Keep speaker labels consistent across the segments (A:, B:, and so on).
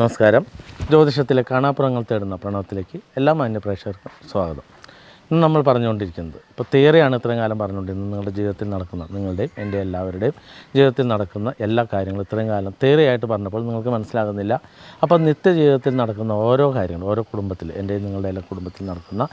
A: നമസ്കാരം. ജ്യോതിഷത്തിലെ കാണാപ്പുറങ്ങൾ തേടുന്ന പ്രണവത്തിലേക്ക് എല്ലാ മാന്യപ്രേക്ഷകർക്കും സ്വാഗതം. ഇന്ന് നമ്മൾ പറഞ്ഞുകൊണ്ടിരിക്കുന്നത് ഇപ്പോൾ തിയറിയാണ് ഇത്രയും കാലം പറഞ്ഞുകൊണ്ടിരുന്നത്. നിങ്ങളുടെ ജീവിതത്തിൽ നടക്കുന്ന, നിങ്ങളുടെയും എൻ്റെ എല്ലാവരുടെയും ജീവിതത്തിൽ നടക്കുന്ന എല്ലാ കാര്യങ്ങളും ഇത്രയും കാലം തിയറിയായിട്ട് പറഞ്ഞപ്പോൾ നിങ്ങൾക്ക് മനസ്സിലാകുന്നില്ല. അപ്പോൾ നിത്യജീവിതത്തിൽ നടക്കുന്ന ഓരോ കാര്യങ്ങളും, ഓരോ കുടുംബത്തിൽ, എൻ്റെയും നിങ്ങളുടെ എല്ലാ കുടുംബത്തിൽ നടക്കുന്ന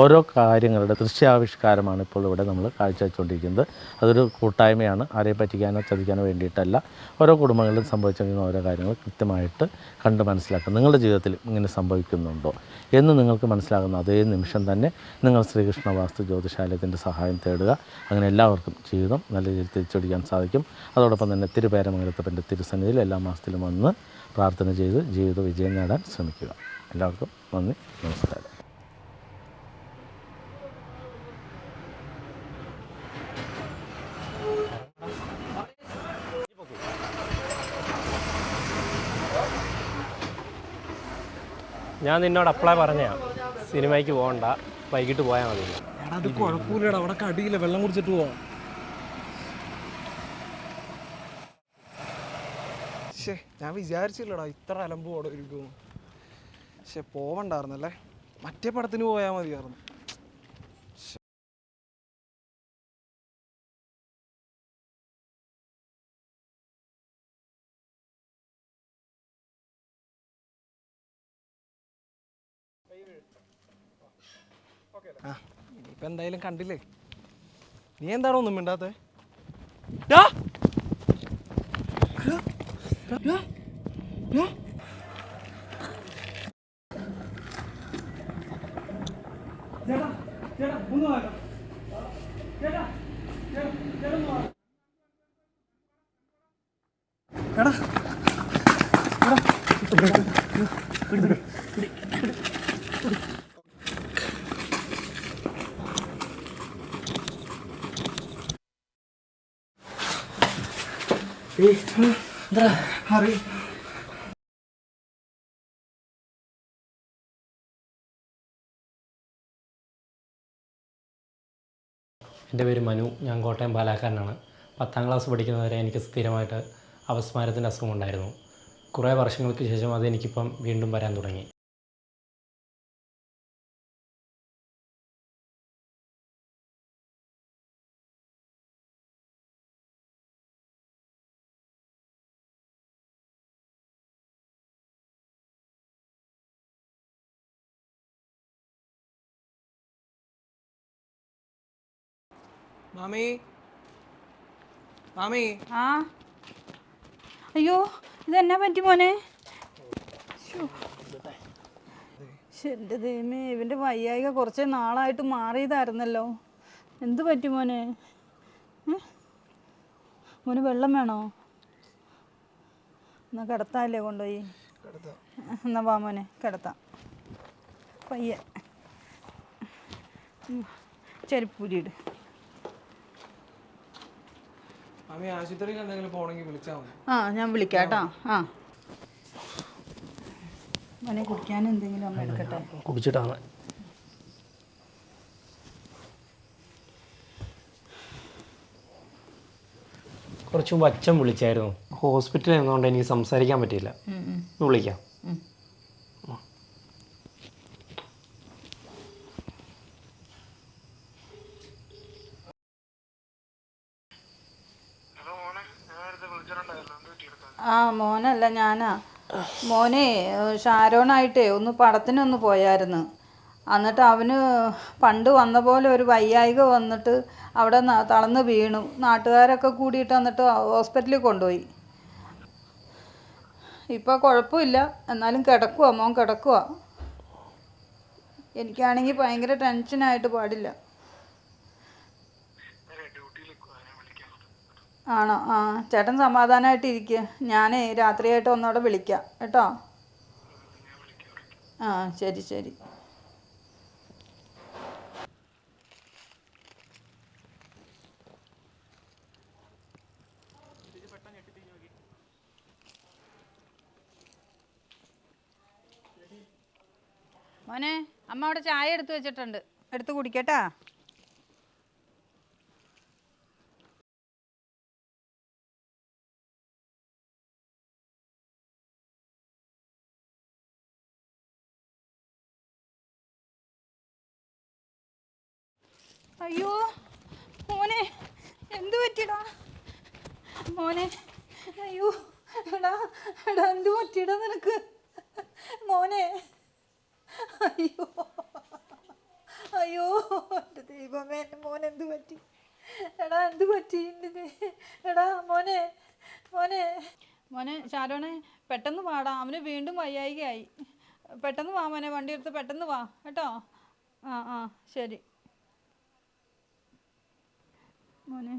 A: ഓരോ കാര്യങ്ങളുടെ ദൃശ്യാവിഷ്കാരമാണ് ഇപ്പോൾ ഇവിടെ നമ്മൾ കാഴ്ചവെച്ചുകൊണ്ടിരിക്കുന്നത്. അതൊരു കൂട്ടായ്മയാണ്, ആരെയും പറ്റിക്കാനോ ചതിക്കാനോ വേണ്ടിയിട്ടല്ല. ഓരോ കുടുംബങ്ങളിലും സംഭവിച്ചിരിക്കുന്ന ഓരോ കാര്യങ്ങൾ കൃത്യമായിട്ട് കണ്ട് മനസ്സിലാക്കുക. നിങ്ങളുടെ ജീവിതത്തിൽ ഇങ്ങനെ സംഭവിക്കുന്നുണ്ടോ എന്ന് നിങ്ങൾക്ക് മനസ്സിലാകുന്ന അതേ നിമിഷം തന്നെ നിങ്ങൾ ശ്രീകൃഷ്ണ വാസ്തു ജ്യോതിഷാലയത്തിൻ്റെ സഹായം തേടുക. അങ്ങനെ എല്ലാവർക്കും ജീവിതം നല്ല രീതിയിൽ തിരിച്ചടിക്കാൻ സാധിക്കും. അതോടൊപ്പം തന്നെ തിരുപേരമംഗലത്തപ്പൻ്റെ തിരുസന്നിധിയിൽ എല്ലാ മാസത്തിലും വന്ന് പ്രാർത്ഥന ചെയ്ത് ജീവിത വിജയം നേടാൻ ശ്രമിക്കുക. എല്ലാവർക്കും നന്ദി, നമസ്കാരം.
B: ഞാൻ നിന്നോട് അപ്ലൈ പറഞ്ഞാ സിനിമയ്ക്ക് പോകണ്ട, വൈകിട്ട് പോയാൽ മതി.
C: അത് കുഴപ്പമില്ലടാ, അവിടെ കടിയില്ല, വെള്ളം കുടിച്ചിട്ട് പോവാം. ശേ, ഞാൻ വിചാരിച്ചില്ലടാ ഇത്ര അലമ്പ് അവിടെ ഇരിക്കും. പക്ഷെ പോവണ്ടായിരുന്നല്ലേ, മറ്റേ പടത്തിന് പോയാൽ മതിയായിരുന്നു. ആ, ഇനിയിപ്പോൾ എന്തായാലും കണ്ടില്ലേ. നീ എന്താണോ ഒന്നും മിണ്ടാത്തേ?
B: എൻ്റെ പേര് മനു, ഞാൻ കോട്ടയം പാലാക്കാരനാണ്. 10ാം ക്ലാസ് പഠിക്കുന്നവരെ എനിക്ക് സ്ഥിരമായിട്ട് അപസ്മാരത്തിൻ്റെ അസുഖമുണ്ടായിരുന്നു. കുറേ വർഷങ്ങൾക്ക് ശേഷം അതെനിക്കിപ്പം വീണ്ടും വരാൻ തുടങ്ങി.
C: മാമി, മാമി.
D: ആ, അയ്യോ, ഇതെന്നാ പറ്റി മോനെ? എൻ്റെ ദൈവമേ, ഇവൻ്റെ വയ്യായിക കുറച്ച് നാളായിട്ട് മാറിയതായിരുന്നല്ലോ. എന്ത് പറ്റി മോനെ? മോന് വെള്ളം വേണോ? എന്നാ കിടത്താല്ലേ കൊണ്ടുപോയി? എന്നാ വാ മോനെ, കിടത്താം. പയ്യെ ചെരുപ്പൂരിയിട്.
C: മാമി, ആശുപത്രിയിൽ എന്തെങ്കിലും പോകണമെങ്കിൽ വിളിച്ചാൽ മതി.
D: ആ, ഞാൻ വിളിക്കാം കേട്ടോ. ആ മോനെ, കുടിക്കാൻ എന്തെങ്കിലും അമ്മ എടുക്കട്ടെ?
B: കുടിച്ചിട്ടാണ്. കുറച്ച് മുമ്പ് അച്ഛൻ വിളിച്ചായിരുന്നു. ഹോസ്പിറ്റലിൽ നിന്നുകൊണ്ട് എനിക്ക് സംസാരിക്കാൻ പറ്റിയില്ല. വിളിക്കാം.
D: ആ, മോനല്ല, ഞാനാ. മോനെ ഷാരോണായിട്ടേ ഒന്ന് പടത്തിനൊന്ന് പോയായിരുന്നു. എന്നിട്ട് അവന് പണ്ട് വന്ന പോലെ ഒരു വയ്യായിക വന്നിട്ട് അവിടെ തളർന്ന് വീണു. നാട്ടുകാരൊക്കെ കൂടിയിട്ട് എന്നിട്ട് ഹോസ്പിറ്റലിൽ കൊണ്ടുപോയി. ഇപ്പോൾ കുഴപ്പമില്ല, എന്നാലും കിടക്കുക, മോൻ കിടക്കുക. എനിക്കാണെങ്കിൽ ഭയങ്കര ടെൻഷനായിട്ട് പാടില്ല. ആണോ? ആ, ചേട്ടൻ സമാധാനമായിട്ട് ഇരിക്കുക. ഞാനേ രാത്രിയായിട്ട് ഒന്നോടെ വിളിക്കാം കേട്ടോ. ആ, ശരി ശരി. മോനെ, അമ്മ അവിടെ ചായ എടുത്ത് വെച്ചിട്ടുണ്ട്, എടുത്ത് കുടിക്കട്ടാ. അയ്യോ മോനെ എന്ത് പറ്റിയടാ മോനെ? അയ്യോ എടാ എടാ എന്ത് പറ്റിയടാ നിനക്ക് മോനെ? അയ്യോ അയ്യോ എൻ്റെ ദൈവമേ, എൻ്റെ മോനെ എന്ത് പറ്റി? എടാ എന്ത് പറ്റി? എടാ മോനെ മോനെ മോനെ ഷാരോണെ പെട്ടെന്ന് വാടാ, അവന് വീണ്ടും വയ്യായികയായി. പെട്ടെന്ന് വാ മോനെ, വണ്ടി എടുത്ത് പെട്ടെന്ന് വാ കേട്ടോ. ആ ആ ശരി മോനെ.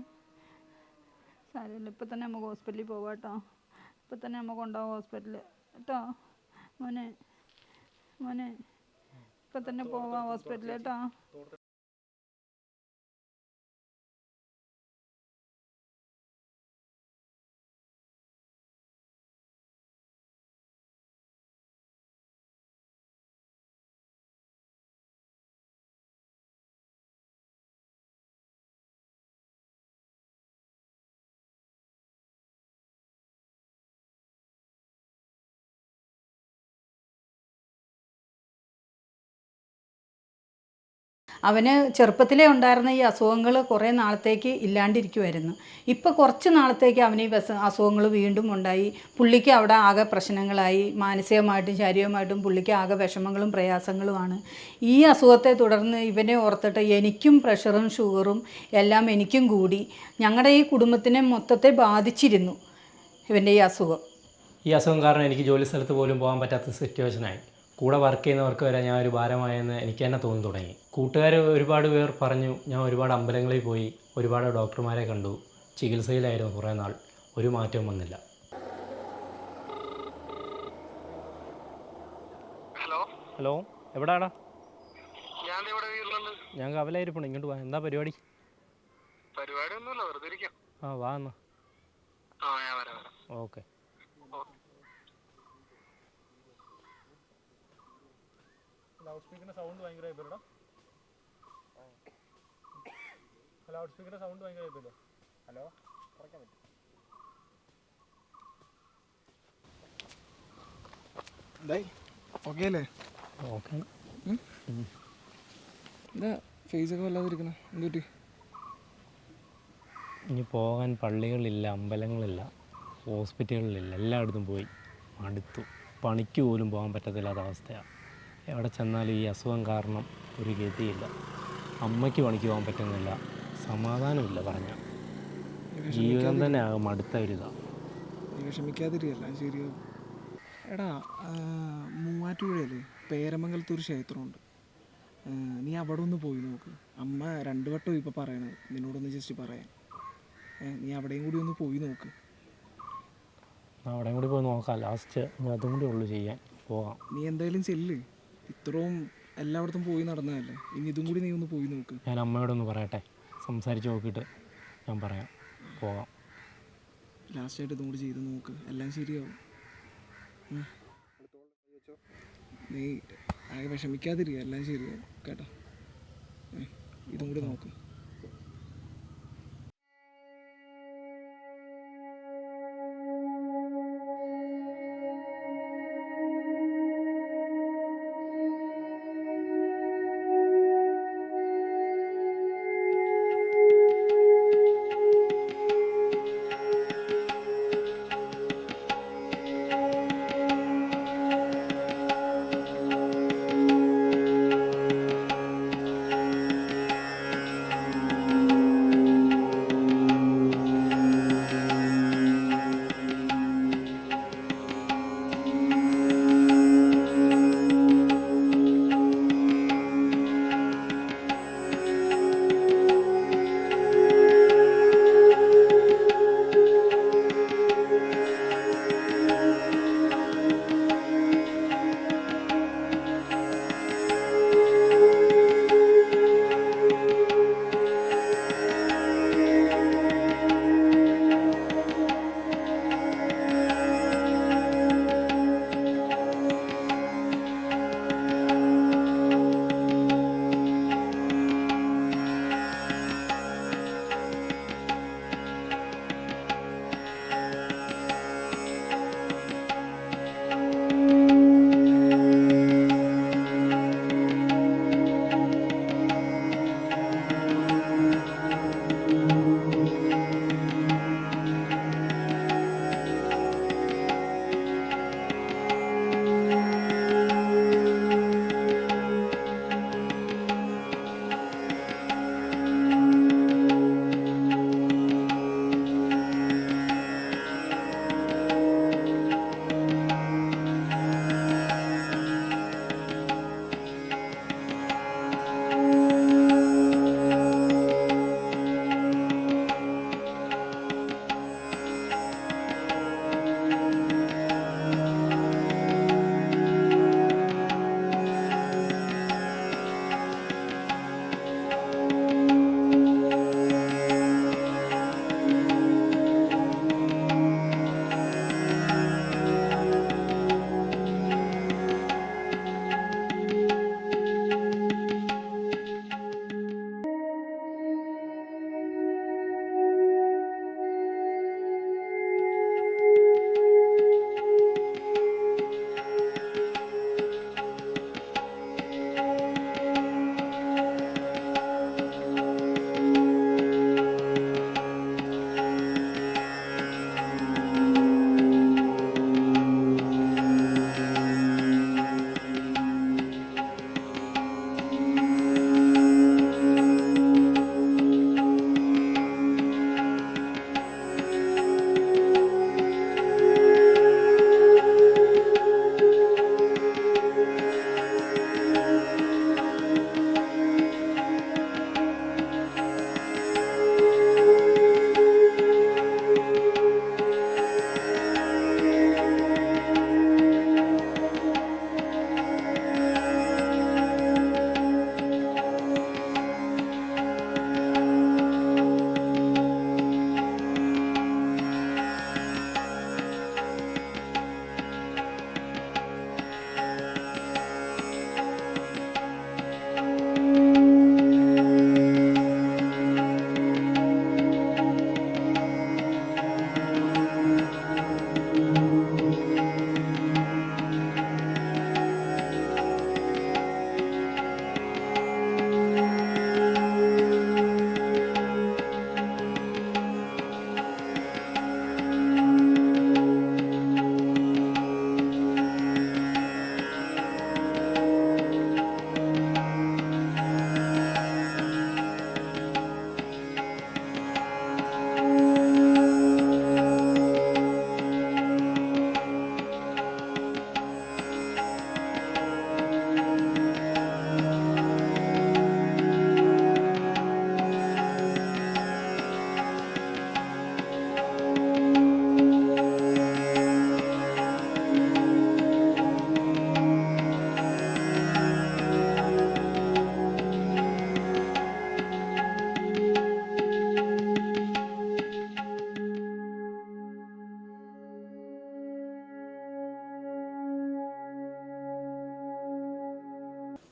D: സാരമില്ല, ഇപ്പം തന്നെ നമുക്ക് ഹോസ്പിറ്റലിൽ പോവാം കേട്ടോ. ഇപ്പം തന്നെ നമുക്ക് കൊണ്ടുപോകാം ഹോസ്പിറ്റലിൽ കേട്ടോ മോനെ. മോനെ ഇപ്പം തന്നെ പോവാം ഹോസ്പിറ്റലിൽ കേട്ടോ. അവന് ചെറുപ്പത്തിലേ ഉണ്ടായിരുന്ന ഈ അസുഖങ്ങൾ കുറേ നാളത്തേക്ക് ഇല്ലാണ്ടിരിക്കുമായിരുന്നു. ഇപ്പോൾ കുറച്ച് നാളത്തേക്ക് അവന് ഈ അസുഖങ്ങൾ വീണ്ടും ഉണ്ടായി. പുള്ളിക്ക് അവിടെ ആകെ പ്രശ്നങ്ങളായി. മാനസികമായിട്ടും ശാരീരികമായിട്ടും പുള്ളിക്ക് ആകെ വിഷമങ്ങളും പ്രയാസങ്ങളുമാണ്. ഈ അസുഖത്തെ തുടർന്ന് ഇവനെ ഓർത്തിട്ട് എനിക്കും പ്രഷറും ഷുഗറും എല്ലാം എനിക്കും കൂടി. ഞങ്ങളുടെ ഈ കുടുംബത്തിനെ മൊത്തത്തെ ബാധിച്ചിരുന്നു ഇവൻ്റെ ഈ അസുഖം.
B: ഈ അസുഖം കാരണം എനിക്ക് ജോലി സ്ഥലത്ത് പോലും പോകാൻ പറ്റാത്ത സിറ്റുവേഷനായി. കൂടെ വർക്ക് ചെയ്യുന്നവർക്ക് വരെ ഞാൻ ഒരു ഭാരമായെന്ന് എനിക്ക് തന്നെ തോന്നി തുടങ്ങി. കൂട്ടുകാർ ഒരുപാട് പേർ പറഞ്ഞു. ഞാൻ ഒരുപാട് അമ്പലങ്ങളിൽ പോയി, ഒരുപാട് ഡോക്ടർമാരെ കണ്ടു, ചികിത്സയിലായിരുന്നു കുറേ നാൾ. ഒരു മാറ്റവും വന്നില്ല. ഹലോ എവിടാടാ? ഞാൻ കവലായിരിപ്പുണ്ട്, ഇങ്ങോട്ട് വാ. എന്താ പരിപാടി? ആ വാ എന്നാ. ഓക്കെ.
E: ലൗഡ് സ്പീക്കറിന്റെ സൗണ്ട് ഭയങ്കരമായി പോയല്ലോ. ലൗഡ് സ്പീക്കറിന്റെ സൗണ്ട് ഭയങ്കരമായി പോയല്ലോ. ഹലോ കുറയ്ക്കാൻ പറ്റും?
C: ഓക്കെ അല്ലേ?
B: ഓക്കെ.
C: എന്താ ഫേസൊക്കെ വല്ലാതിരിക്കണ? എന്ത് പറ്റി?
B: ഇനി പോകാൻ പള്ളികളില്ല, അമ്പലങ്ങളില്ല, ഹോസ്പിറ്റലുകളില്ല, എല്ലായിടത്തും പോയി അടുത്തു. പണിക്ക് പോലും പോകാൻ പറ്റത്തില്ലാത്ത അവസ്ഥയാണ്. എവിടെ ചെന്നാലും ഈ അസുഖം കാരണം ഒരു ഗതിയില്ല. അമ്മയ്ക്ക് പണിക്ക് പോകാൻ പറ്റുന്നില്ല, സമാധാനമില്ല. പറഞ്ഞാൽ ജീവിതം തന്നെ ആകും അടുത്ത ഒരിതാണ്.
C: വിഷമിക്കാതിരിക്കല്ല, ശരിയാവും. എടാ മൂവാറ്റുപുഴയിൽ പേരമംഗലത്ത് ഒരു ക്ഷേത്രമുണ്ട്. നീ അവിടെ ഒന്ന് പോയി നോക്ക്. അമ്മ 2 വട്ടം ഇപ്പോൾ പറയണത് നിന്നോടൊന്ന് ജസ്റ്റ് പറയാൻ. നീ അവിടെയും കൂടി ഒന്ന് പോയി നോക്ക്.
B: അവിടെയും കൂടി പോയി നോക്കാം. ലാസ്റ്റ് അതും കൂടി ഉള്ളു ചെയ്യാൻ. പോകാം.
C: നീ എന്തായാലും ചെല്ല്. ഇത്രയും എല്ലായിടത്തും പോയി നടന്നതല്ലേ, ഇനി ഇതും കൂടി നീ ഒന്ന് പോയി നോക്ക്.
B: ഞാൻ അമ്മയോടൊന്ന് പറയട്ടെ, സംസാരിച്ച് നോക്കിയിട്ട് ഞാൻ പറയാം. പോകാം.
C: ലാസ്റ്റായിട്ട് ഇതും കൂടി ചെയ്ത് നോക്ക്, എല്ലാം ശരിയാവും. നീ ആകെ വിഷമിക്കാതിരിക്കുക, എല്ലാം ശരിയാവും കേട്ടോ. ഇതും കൂടി നോക്ക്.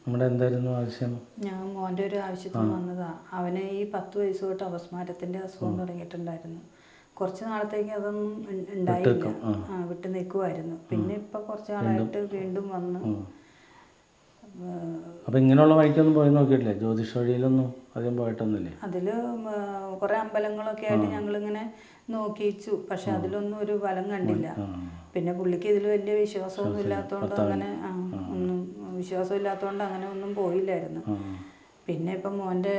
A: നമ്മുടെ എന്തായിരുന്നു ആവശ്യം?
D: ഞാൻ മോൻ്റെ ഒരു ആവശ്യത്തിന് വന്നതാണ്. അവന് ഈ 10 വയസ്സ് തൊട്ട് അപസ്മാരത്തിൻ്റെ അസുഖം തുടങ്ങിയിട്ടുണ്ടായിരുന്നു. കുറച്ച് നാളത്തേക്ക് അതൊന്നും ഉണ്ടായില്ല, വിട്ട് നിൽക്കുമായിരുന്നു. പിന്നെ ഇപ്പം കുറച്ച് നാളായിട്ട് വീണ്ടും വന്ന്.
A: അപ്പം ഇങ്ങനെയുള്ള വഴിക്കൊന്നും പോയി നോക്കിയിട്ടില്ലേ? ജ്യോതിഷ വഴിയിലൊന്നും അധികം പോയിട്ടൊന്നുമില്ലേ?
D: അതിൽ കുറേ അമ്പലങ്ങളൊക്കെ ആയിട്ട് ഞങ്ങളിങ്ങനെ നോക്കിച്ചു, പക്ഷെ അതിലൊന്നും ഒരു ഫലം കണ്ടില്ല. പിന്നെ പുള്ളിക്ക് ഇതിൽ വലിയ വിശ്വാസമൊന്നും ഇല്ലാത്തതുകൊണ്ട് അങ്ങനെ ഒന്നും വിശ്വാസമില്ലാത്തതുകൊണ്ട് അങ്ങനെ ഒന്നും പോയില്ലായിരുന്നു. പിന്നെ ഇപ്പം മോൻ്റെ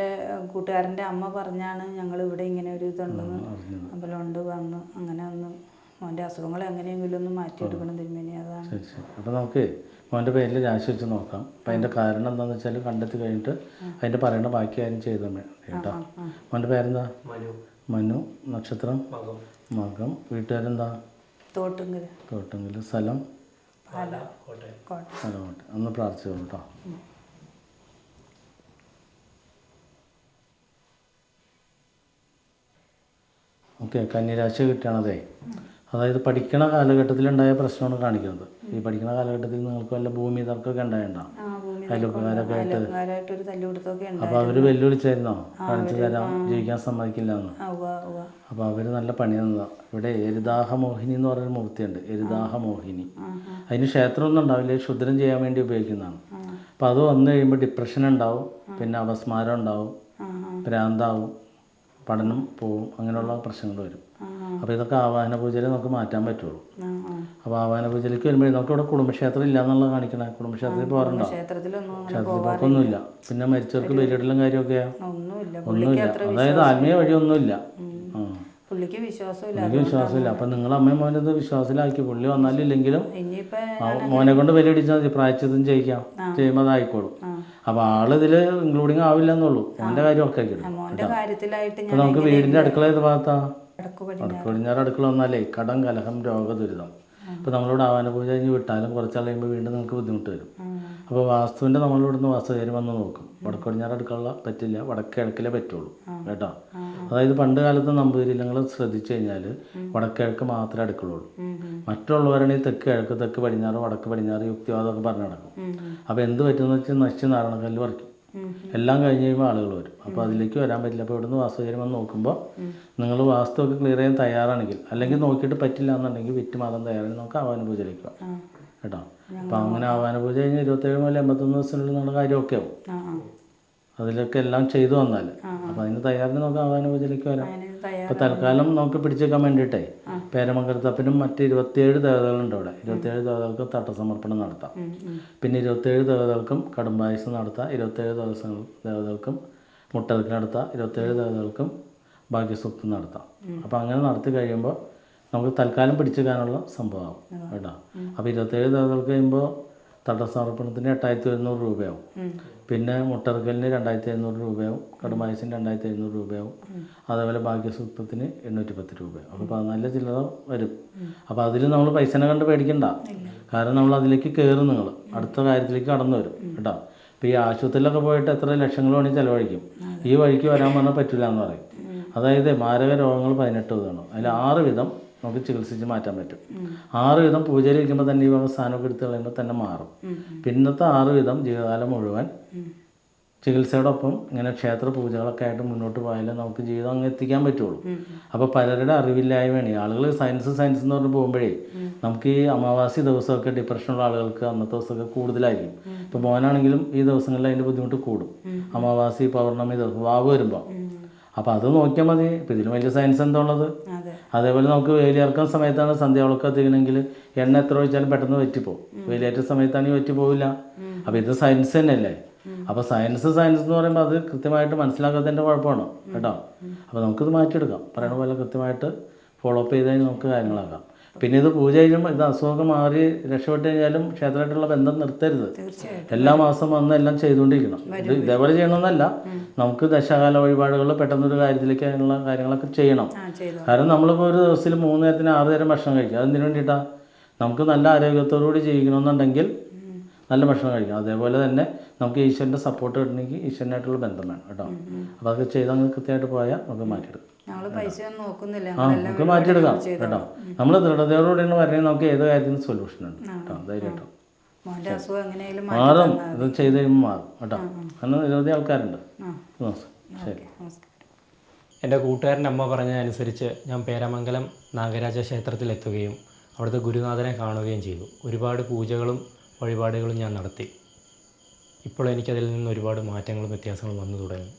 D: കൂട്ടുകാരൻ്റെ അമ്മ പറഞ്ഞാണ് ഞങ്ങൾ ഇവിടെ ഇങ്ങനെ ഒരു ഇതുണ്ടെന്ന്, അമ്പലമുണ്ട്, വന്ന് അങ്ങനെ ഒന്ന് മോൻ്റെ അസുഖങ്ങൾ എങ്ങനെയെങ്കിലും ഒന്ന് മാറ്റിയെടുക്കണം തിരുമേനി. അതാണ്.
A: ശരി ശരി. അപ്പോൾ നമുക്ക് മോൻ്റെ പേരിൽ രാശി വെച്ച് നോക്കാം. അപ്പം അതിൻ്റെ കാരണം എന്താണെന്ന് വെച്ചാൽ കണ്ടെത്തി കഴിഞ്ഞിട്ട് അതിൻ്റെ പറയുന്ന ബാക്കി കാര്യം ചെയ്താൽ മതി കേട്ടോ. മോൻ്റെ പേരെന്താ? മനു. നക്ഷത്രം മകം. വീട്ടുകാരെന്താ? തോട്ടുങ്കൽ. സ്ഥലം പാലക്കോട്ടെ. ഒന്ന് പ്രാർത്ഥിച്ചോളൂ കേട്ടോ. ഓക്കെ. കന്നിരാശി കിട്ടുകയാണതേ. അതായത് പഠിക്കണ കാലഘട്ടത്തിലുണ്ടായ പ്രശ്നമാണ് കാണിക്കുന്നത്. ഈ പഠിക്കണ കാലഘട്ടത്തിൽ നിങ്ങൾക്ക് വല്ല ഭൂമി തർക്കമൊക്കെ ഉണ്ടായിട്ടുണ്ടാവും അയൽവക്കാരൊക്കെ ആയിട്ട്. അപ്പോൾ അവർ വെല്ലുവിളിച്ചായിരുന്നോ? കാണിച്ചു തരാം, ജീവിക്കാൻ സമ്മതിക്കില്ല എന്ന്. അപ്പോൾ അവർ നല്ല പണി തന്നതാണ്. ഇവിടെ എരുദാഹ മോഹിനി എന്ന് പറയുന്ന മൂർത്തിയുണ്ട്. എരുദാഹ മോഹിനി. അതിന് ക്ഷേത്രമൊന്നും ഉണ്ടാവില്ല, ക്ഷുദ്രം ചെയ്യാൻ വേണ്ടി ഉപയോഗിക്കുന്നതാണ്. അപ്പോൾ അത് വന്നു കഴിയുമ്പോൾ ഡിപ്രഷൻ ഉണ്ടാവും, പിന്നെ അപസ്മാരം ഉണ്ടാവും, ഭ്രാന്താവും, പഠനം പോവും, അങ്ങനെയുള്ള പ്രശ്നങ്ങൾ വരും. അപ്പോൾ ഇതൊക്കെ ആവാഹന പൂജയിൽ നമുക്ക് മാറ്റാൻ പറ്റുള്ളൂ. അപ്പോൾ ആവാഹന പൂജയിലേക്ക് വരുമ്പോഴേ നമുക്ക് ഇവിടെ കുടുംബക്ഷേത്രം ഇല്ല എന്നുള്ളത് കാണിക്കണേ. കുടുംബക്ഷേത്രത്തിൽ പോകാറുണ്ടോ? ക്ഷേത്രത്തിൽ പോക്കൊന്നുമില്ല. പിന്നെ മരിച്ചവർക്ക് ബലിയിടലും കാര്യമൊക്കെയാ ഒന്നുമില്ല. അതായത് ആത്മീയ വഴിയൊന്നുമില്ല. പുള്ളിക്ക് വിശ്വാസമില്ല. അപ്പം നിങ്ങൾ അമ്മയും മോനത് വിശ്വാസത്തിലാക്കി. പുള്ളി വന്നാലില്ലെങ്കിലും മോനെ കൊണ്ട് ബലിയിടിച്ചാൽ മതി, പ്രായച്ചിത്തം ചെയ്യിക്കാം, ചെയ്യുമ്പോൾ അതായിക്കോളും. അപ്പോൾ ആളിതിൽ ഇൻക്ലൂഡിങ് ആവില്ല എന്നുള്ളൂ. മോൻ്റെ കാര്യം ഒക്കെ അപ്പം നമുക്ക് വീടിൻ്റെ അടുക്കള ഏത് ഭാഗത്താ? വടക്ക് പടിഞ്ഞാറ് അടുക്കള വന്നാലേ കടം, കലഹം, രോഗദുരിതം. ഇപ്പോൾ നമ്മളിവിടെ ആവാന പൂജ കഴിഞ്ഞ് വിട്ടാലും കുറച്ചാൾ കഴിയുമ്പോൾ വീണ്ടും നിങ്ങൾക്ക് ബുദ്ധിമുട്ട് വരും. അപ്പോൾ വാസ്തുവിൻ്റെ നമ്മളിവിടുന്ന് വാസ്തുകാര്യം വന്ന് നോക്കും. വടക്ക് പടിഞ്ഞാറ് അടുക്കള പറ്റില്ല, വടക്ക് കിഴക്കിലേ പറ്റുള്ളൂ കേട്ടോ. അതായത് പണ്ട് കാലത്ത് നമ്പൂതിരി നിങ്ങൾ ശ്രദ്ധിച്ചു കഴിഞ്ഞാൽ വടക്കിഴക്ക് മാത്രമേ അടുക്കളുള്ളൂ. മറ്റുള്ളവരാണെങ്കിൽ തെക്ക് കിഴക്ക്, തെക്ക് പടിഞ്ഞാറ്, വടക്ക് പടിഞ്ഞാറ് യുക്തിവാദമൊക്കെ പറഞ്ഞു നടക്കും. അപ്പോൾ എന്ത് പറ്റുമെന്ന് വെച്ചാൽ നശിച്ച് നാരണക്കല്ല് പറിക്കും. എല്ലാം കഴിഞ്ഞ് കഴിയുമ്പോൾ ആളുകൾ വരും. അപ്പോൾ അതിലേക്ക് വരാൻ പറ്റില്ല. അപ്പോൾ ഇവിടുന്ന് വാസ്തുകാര്യം വന്ന് നോക്കുമ്പോൾ നിങ്ങൾ വാസ്തുവൊക്കെ ക്ലിയർ ചെയ്യാൻ തയ്യാറാണെങ്കിൽ, അല്ലെങ്കിൽ നോക്കിയിട്ട് പറ്റില്ല എന്നുണ്ടെങ്കിൽ വിറ്റ് മാറാൻ തയ്യാറാണെങ്കിൽ നമുക്ക് ആവാന പൂജയിലേക്ക് പോകാം കേട്ടോ. അപ്പോൾ അങ്ങനെ ആവാന പൂജ കഴിഞ്ഞ് 27 മുതൽ 81 ദിവസത്തിനുള്ളിൽ നമ്മുടെ കാര്യമൊക്കെ ആവും. അതിലൊക്കെ എല്ലാം ചെയ്തു വന്നാൽ അപ്പോൾ അതിന് തയ്യാറിന് നമുക്ക് ആവാന പൂജയിലേക്ക് വരാം. അപ്പോൾ തൽക്കാലം നമുക്ക് പിടിച്ചേക്കാൻ വേണ്ടിയിട്ടേ പേരമംഗലത്തപ്പനും മറ്റ് 27 ദേവതകളുണ്ട് അവിടെ. 27 ദേവതകൾക്ക് തട്ടസമർപ്പണം നടത്താം. പിന്നെ 27 ദേവതകൾക്കും കടുംപായസം നടത്താം. 27 ദേവതകൾക്കും മുട്ടൽക്ക് നടത്താം. 27 ദേവതകൾക്കും ഭാഗ്യസൂക്തം നടത്താം. അപ്പോൾ അങ്ങനെ നടത്തി കഴിയുമ്പോൾ നമുക്ക് തൽക്കാലം പിടിച്ചേക്കാനുള്ള സംഭവമാകും കേട്ടോ. അപ്പോൾ 27 ദേവതകൾക്ക് കഴിയുമ്പോൾ തട്ടസമർപ്പണത്തിന് 8100 രൂപയാവും. പിന്നെ മുട്ടർക്കലിന് 2700 രൂപയാവും. കടുംപായസിന് 2700 രൂപയാവും. അതേപോലെ ഭാഗ്യസൂക്തത്തിന് 810 രൂപയാവും. അപ്പോൾ 14 ചില്ലറ വരും. അപ്പോൾ അതിൽ നമ്മൾ പൈസനെ കണ്ട് പേടിക്കണ്ട. കാരണം നമ്മൾ അതിലേക്ക് കയറും. നിങ്ങൾ അടുത്ത കാര്യത്തിലേക്ക് കടന്നു വരും കേട്ടോ. ഇപ്പോൾ ഈ ആശുപത്രിയിലൊക്കെ പോയിട്ട് എത്ര ലക്ഷങ്ങൾ വേണമെങ്കിൽ ചിലവഴിക്കും. ഈ വഴിക്ക് വരാൻ പറഞ്ഞാൽ പറ്റില്ല എന്ന് പറയും. അതായത് മാരക രോഗങ്ങൾ 18 വിധമാണ്. അതിൽ 6 വിധം നമുക്ക് ചികിത്സിച്ച് മാറ്റാൻ പറ്റും. 6 വിധം പൂജയിൽ ഇരിക്കുമ്പോൾ തന്നെ ഈ വക സ്ഥാനമൊക്കെ എടുത്ത് കളയുമ്പോൾ തന്നെ മാറും. പിന്നത്തെ 6 വിധം ജീവിതകാലം മുഴുവൻ ചികിത്സയോടൊപ്പം ഇങ്ങനെ ക്ഷേത്ര പൂജകളൊക്കെ ആയിട്ട് മുന്നോട്ട് പോയാലേ നമുക്ക് ജീവിതം അങ്ങ് എത്തിക്കാൻ പറ്റുള്ളൂ. അപ്പോൾ പലരുടെ അറിവില്ലായ്മയാണ്. ആളുകൾ സയൻസ് എന്ന് പറഞ്ഞ് പോകുമ്പോഴേ നമുക്ക് ഈ അമാവാസി ദിവസമൊക്കെ ഡിപ്രഷനുള്ള ആളുകൾക്ക് അന്നത്തെ ദിവസമൊക്കെ കൂടുതലായിരിക്കും. ഇപ്പോൾ മോനാണെങ്കിലും ഈ ദിവസങ്ങളിൽ അതിൻ്റെ ബുദ്ധിമുട്ട് കൂടും. അമാവാസി, പൗർണമി ദിവസം വാവ് വരുമ്പോൾ. അപ്പോൾ അത് നോക്കിയാൽ മതി. ഇപ്പോൾ ഇതിന് വലിയ സയൻസ് എന്താ ഉള്ളത്? അതേപോലെ നമുക്ക് വേലിയിറക്കുന്ന സമയത്താണ് സന്ധ്യാവിളക്ക് എത്തിക്കണമെങ്കിൽ എണ്ണ എത്ര ഒഴിച്ചാലും പെട്ടെന്ന് വെറ്റിപ്പോവും. വേലിയേറ്റ സമയത്താണെങ്കിൽ വെറ്റി പോവില്ല. അപ്പോൾ ഇത് സയൻസ് തന്നെയല്ലേ. അപ്പോൾ സയൻസ് എന്ന് പറയുമ്പോൾ അത് കൃത്യമായിട്ട് മനസ്സിലാക്കാത്തതിൻ്റെ കുഴപ്പമാണ് കേട്ടോ. അപ്പോൾ നമുക്കിത് മാറ്റിയെടുക്കാം. പറയുന്ന പോലെ കൃത്യമായിട്ട് ഫോളോ അപ്പ് ചെയ്ത് കഴിഞ്ഞാൽ നമുക്ക് കാര്യങ്ങളാക്കാം. പിന്നെ ഇത് പൂജ ചെയ്യുമ്പോൾ ഇത് അസുഖമൊക്കെ മാറി രക്ഷപ്പെട്ട് കഴിഞ്ഞാലും ക്ഷേത്രമായിട്ടുള്ള ബന്ധം നിർത്തരുത്. എല്ലാ മാസം വന്ന് എല്ലാം ചെയ്തുകൊണ്ടിരിക്കണം. ഇത് ഇതേപോലെ ചെയ്യണമെന്നല്ല, നമുക്ക് ദശകാല വഴിപാടുകൾ പെട്ടെന്നൊരു കാര്യത്തിലേക്ക് അതിനുള്ള കാര്യങ്ങളൊക്കെ ചെയ്യണം. കാരണം നമ്മളിപ്പോൾ ഒരു ദിവസത്തിൽ 3 നേരത്തിന് 6 നേരം ഭക്ഷണം കഴിക്കുക. അതെന്തിനു വേണ്ടിയിട്ടാണ്? നമുക്ക് നല്ല ആരോഗ്യത്തോടുകൂടി ജീവിക്കണമെന്നുണ്ടെങ്കിൽ നല്ല ഭക്ഷണം കഴിക്കണം. അതേപോലെ തന്നെ നമുക്ക് ഈശ്വരൻ്റെ സപ്പോർട്ട് കിട്ടണമെങ്കിൽ ഈശ്വരനായിട്ടുള്ള ബന്ധം വേണം കേട്ടോ. അപ്പോൾ അതൊക്കെ ചെയ്ത് അങ്ങനെ കൃത്യമായിട്ട് പോയാൽ നമുക്ക് മാറ്റിയെടുക്കാം. നമുക്ക് മാറ്റിയെടുക്കാം കേട്ടോ. നമ്മൾ ദൃഢതയോടുകൂടിയാണ് പറയുന്നത്. നമുക്ക് ഏത് കാര്യത്തിനും സൊല്യൂഷൻ ഉണ്ട് കേട്ടോ. ധൈര്യമായിട്ടോ.
D: മോൻ്റെ അസുഖം എങ്ങനെയായാലും
A: മാറും, ഇത് ചെയ്ത് കഴിയുമ്പോൾ മാറും കേട്ടോ. അങ്ങനെ നിരവധി ആൾക്കാരുണ്ട്. ശരി.
B: എൻ്റെ കൂട്ടുകാരൻ്റെ അമ്മ പറഞ്ഞതനുസരിച്ച് ഞാൻ പേരാമംഗലം നാഗരാജ ക്ഷേത്രത്തിലെത്തുകയും അവിടുത്തെ ഗുരുനാഥനെ കാണുകയും ചെയ്തു. ഒരുപാട് പൂജകളും വഴിപാടുകളും ഞാൻ നടത്തി. ഇപ്പോൾ എനിക്കതിൽ നിന്ന് ഒരുപാട് മാറ്റങ്ങളും വ്യത്യാസങ്ങളും വന്നു തുടങ്ങി.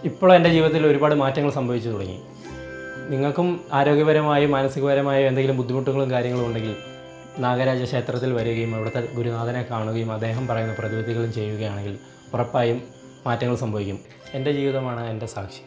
B: ഇപ്പോൾ എൻ്റെ ജീവിതത്തിൽ ഒരുപാട് മാറ്റങ്ങൾ സംഭവിച്ചു തുടങ്ങി. നിങ്ങൾക്കും ആരോഗ്യപരമായും മാനസികപരമായും എന്തെങ്കിലും ബുദ്ധിമുട്ടുകളും കാര്യങ്ങളും ഉണ്ടെങ്കിൽ നാഗരാജ ക്ഷേത്രത്തിൽ വരികയും അവിടുത്തെ ഗുരുനാഥനെ കാണുകയും അദ്ദേഹം പറയുന്ന പ്രതിവിധികളും ചെയ്യുകയാണെങ്കിൽ ഉറപ്പായും മാറ്റങ്ങൾ സംഭവിക്കും. എൻ്റെ ജീവിതമാണ് എൻ്റെ സാക്ഷി.